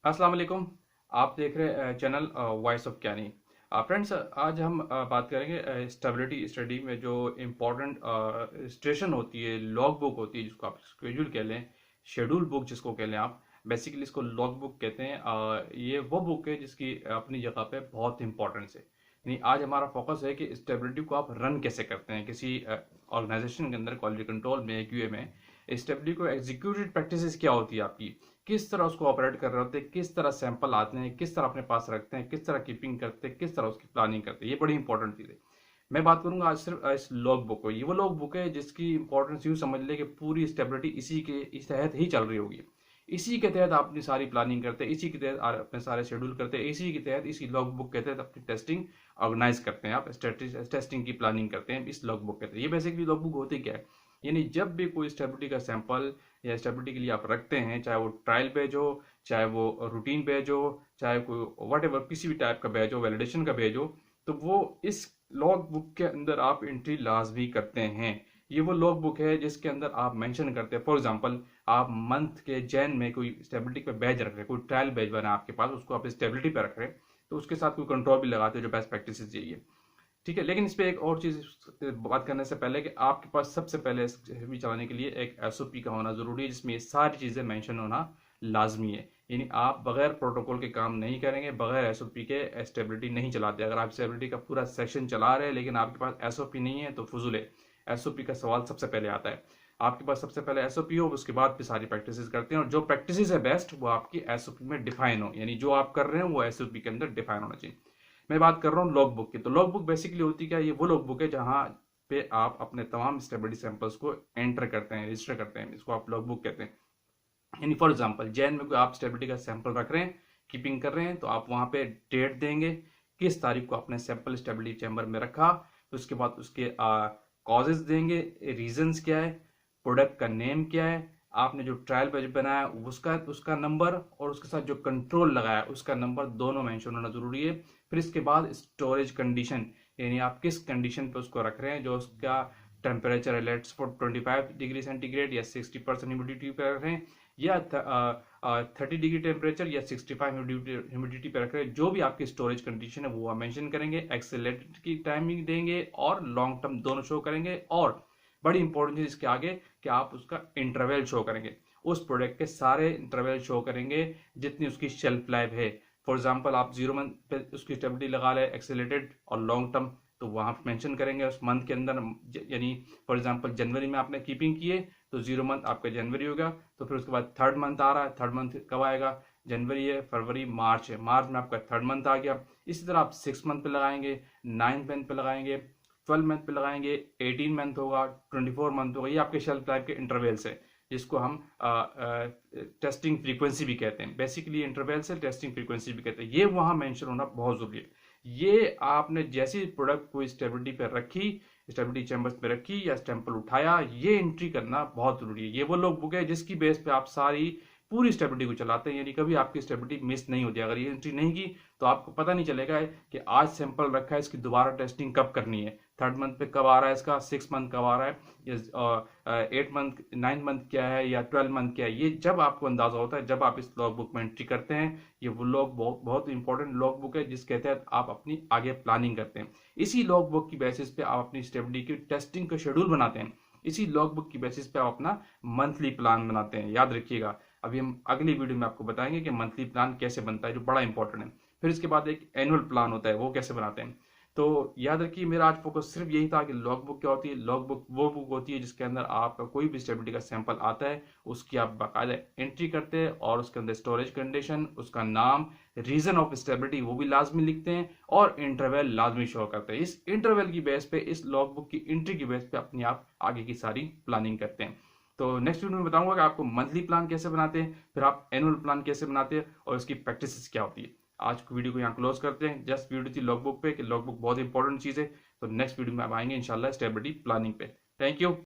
अस्सलाम वालेकुम। आप देख रहे हैं channel voice of Kayani. Friends, आज हम बात करेंगे स्टेबिलिटी स्टडी में जो इम्पोर्टेंट स्टेशन होती है, लॉग बुक होती है, जिसको आप स्केड्यूल कह लें, शेड्यूल बुक जिसको कह लें आप। बेसिकली इसको लॉग बुक कहते हैं। ये वो बुक है जिसकी अपनी जगह पे बहुत इंपॉर्टेंस है। यानी आज हमारा फोकस है कि स्टेबिलिटी को आप रन कैसे करते हैं किसी ऑर्गेनाइजेशन के अंदर, क्वालिटी कंट्रोल में, क्यूए में। स्टेबिलिटी को एग्जीक्यूटेड प्रैक्टिसेस क्या होती है आपकी, किस तरह उसको ऑपरेट कर रहे होते हैं, किस तरह सैंपल आते हैं, किस तरह अपने पास रखते हैं, किस तरह कीपिंग करते हैं, किस तरह उसकी प्लानिंग करते हैं। ये बड़ी इंपॉर्टेंट चीज़ है। मैं बात करूंगा आज सिर्फ इस लॉग बुक को। ये वो लॉग बुक है जिसकी इंपॉर्टेंस यूँ समझ ले कि पूरी स्टेबिलिटी इसी के इस तहत ही चल रही होगी। इसी के तहत आप अपनी सारी प्लानिंग करते हैं, इसी के तहत आप अपने सारे शेड्यूल करते हैं, इसी के तहत, इसी लॉग बुक के तहत अपनी टेस्टिंग ऑर्गेनाइज करते हैं। आप टेस्टिंग की प्लानिंग करते हैं इस लॉग बुक के तहत। ये बेसिकली लॉग बुक होती क्या है? यानी जब भी कोई स्टेबिलिटी का सैंपल या स्टेबिलिटी के लिए आप रखते हैं, चाहे वो ट्रायल बैच हो, चाहे वो रूटीन बैच हो, चाहे कोई वट एवर किसी भी टाइप का बैच हो, वैलिडेशन का बैच हो, तो वो इस लॉग बुक के अंदर आप एंट्री लाजमी करते हैं। ये वो लॉग बुक है जिसके अंदर आप मेंशन करते हैं। फॉर एग्जांपल, आप मंथ के जैन में कोई स्टेबिलिटी पे बैच रख रहे हैं, कोई ट्रायल बैच बना आपके पास, उसको आप स्टेबिलिटी पे रख रहे हैं, तो उसके साथ कोई कंट्रोल भी लगाते हो जो बेस्ट प्रैक्टिस चाहिए। ठीक है, लेकिन इस पे एक और चीज बात करने से पहले कि आपके पास सबसे पहले भी चलाने के लिए एक एसओपी का होना जरूरी है, जिसमें ये सारी चीजें मेंशन होना लाजमी है। यानी आप बगैर प्रोटोकॉल के काम नहीं करेंगे, बगैर एसओपी के स्टेबिलिटी नहीं चलाते। अगर आप स्टेबिलिटी का पूरा सेक्शन चला रहे हैं लेकिन आपके पास एसओपी नहीं है तो फजूल है। एसओपी का सवाल सबसे पहले आता है। आपके पास सबसे पहले एसओपी हो, उसके बाद फिर सारी प्रैक्टिसेस करते हैं, और जो प्रैक्टिसेस है बेस्ट वो आपकी एसओपी में डिफाइन हो। यानी जो आप कर रहे हैं वो एसओपी के अंदर डिफाइन होना चाहिए। मैं बात कर रहा हूँ लॉग बुक की। तो लॉग बुक बेसिकली होती क्या है? ये वो लॉग बुक है जहाँ पे आप अपने तमाम स्टेबिलिटी सैंपल्स को एंटर करते हैं, रजिस्टर करते हैं। इसको आप लॉग बुक कहते हैं। यानी फॉर एग्जांपल, जैन में कोई आप स्टेबिलिटी का सैंपल रख रहे हैं, कीपिंग कर रहे हैं, तो आप वहां पे डेट देंगे, किस तारीख को आपने सैंपल स्टेबिलिटी चैम्बर में रखा। उसके बाद उसके कॉजेज देंगे, रीजंस क्या है, प्रोडक्ट का नेम क्या है, आपने जो ट्रायल बैच बनाया उसका उसका नंबर, और उसके साथ जो कंट्रोल लगाया उसका नंबर, दोनों मेंशन होना जरूरी है। फिर इसके बाद स्टोरेज कंडीशन, यानी आप किस कंडीशन पे उसको रख रहे हैं, जो उसका टेम्परेचर है, लेट्स फॉर 25 डिग्री सेंटीग्रेड या 60% ह्यूमिडिटी पे रख रहे हैं, या 30 डिग्री टेम्परेचर या 65 ह्यूमिडिटी पे रख रहे हैं। जो भी आपकी स्टोरेज कंडीशन है वो आप मेंशन करेंगे, एक्सेलेरेट की टाइमिंग देंगे और लॉन्ग टर्म दोनों शो करेंगे। और बड़ी इंपॉर्टेंट चीज इसके आगे कि आप उसका इंटरवल शो करेंगे, उस प्रोडक्ट के सारे इंटरवल शो करेंगे जितनी उसकी शेल्फ लाइफ है। फॉर एग्जांपल, आप 0 मंथ पे उसकी स्टेबिलिटी लगा ले एक्सेलेटेड और लॉन्ग टर्म, तो वहां मेंशन करेंगे उस मंथ के अंदर। यानी फॉर एग्जांपल जनवरी में आपने कीपिंग किए तो 0 मंथ आपका जनवरी होगा। तो फिर उसके बाद थर्ड मंथ आ रहा है, थर्ड मंथ कब आएगा? जनवरी है, फरवरी, मार्च है, मार्च में आपका थर्ड मंथ आ गया। इसी तरह आप 6 मंथ पे लगाएंगे, 9 मंथ पे लगाएंगे, 12 मंथ पे लगाएंगे, 18 मंथ होगा, 24 मंथ होगा। ये आपके शेल्फ लाइफ के इंटरवल्स है, जिसको हम टेस्टिंग फ्रीक्वेंसी भी कहते हैं। बेसिकली इंटरवल से टेस्टिंग फ्रीक्वेंसी भी कहते हैं। ये वहां मेंशन होना बहुत जरूरी है। ये आपने जैसी प्रोडक्ट को स्टेबिलिटी पे रखी, स्टेबिलिटी चैम्बर्स पे रखी या सैंपल उठाया, ये एंट्री करना बहुत जरूरी है। ये वो लोग बुक है जिसकी बेस पे आप सारी पूरी स्टेबिलिटी को चलाते हैं। यानी कभी आपकी स्टेबिलिटी मिस नहीं होती। अगर ये एंट्री नहीं की तो आपको पता नहीं चलेगा कि आज सैंपल रखा है, इसकी दोबारा टेस्टिंग कब करनी है, थर्ड मंथ पे कब आ रहा है, इसका 6 मंथ कब आ रहा है, या 8 मंथ, 9 मंथ क्या है, या 12 मंथ क्या है। ये जब आपको अंदाजा होता है, जब आप इस लॉग बुक में एंट्री करते हैं। ये वो लॉग बहुत बहुत इंपॉर्टेंट लॉग बुक है जिसके तहत आप अपनी आगे प्लानिंग करते हैं। इसी लॉग बुक की बेसिस पे आप अपनी स्टेबिलिटी की टेस्टिंग का शेड्यूल बनाते हैं। इसी लॉग बुक की बेसिस पे आप अपना मंथली प्लान बनाते हैं। याद रखिएगा, अभी हम अगली वीडियो में आपको बताएंगे कि मंथली प्लान कैसे बनता है, जो बड़ा इंपॉर्टेंट है। फिर इसके बाद एक एनुअल प्लान होता है, वो कैसे बनाते हैं। तो याद रखिए, मेरा आज फोकस सिर्फ यही था कि लॉग बुक क्या होती है। लॉग बुक वो बुक होती है जिसके अंदर आपका कोई भी स्टेबिलिटी का सैंपल आता है, उसकी आप बाकायदा एंट्री करते हैं, और उसके अंदर स्टोरेज कंडीशन, उसका नाम, रीजन ऑफ स्टेबिलिटी वो भी लाजमी लिखते हैं, और इंटरवल लाजमी शो करते हैं। इस इंटरवल की बेस पे, इस लॉग बुक की एंट्री की बेस पे अपनी आप आगे की सारी प्लानिंग करते हैं। तो नेक्स्ट वीडियो में बताऊंगा कि आपको मंथली प्लान कैसे बनाते हैं, फिर आप एनुअल प्लान कैसे बनाते हैं, और इसकी प्रैक्टिस क्या होती है। आज की वीडियो को यहाँ क्लोज करते हैं। जस्ट वीडियो थी लॉग बुक पे कि लॉग बुक बहुत इंपॉर्टेंट चीज़ है। तो नेक्स्ट वीडियो में आप आएंगे इंशाल्लाह स्टेबिलिटी प्लानिंग पे। Thank you.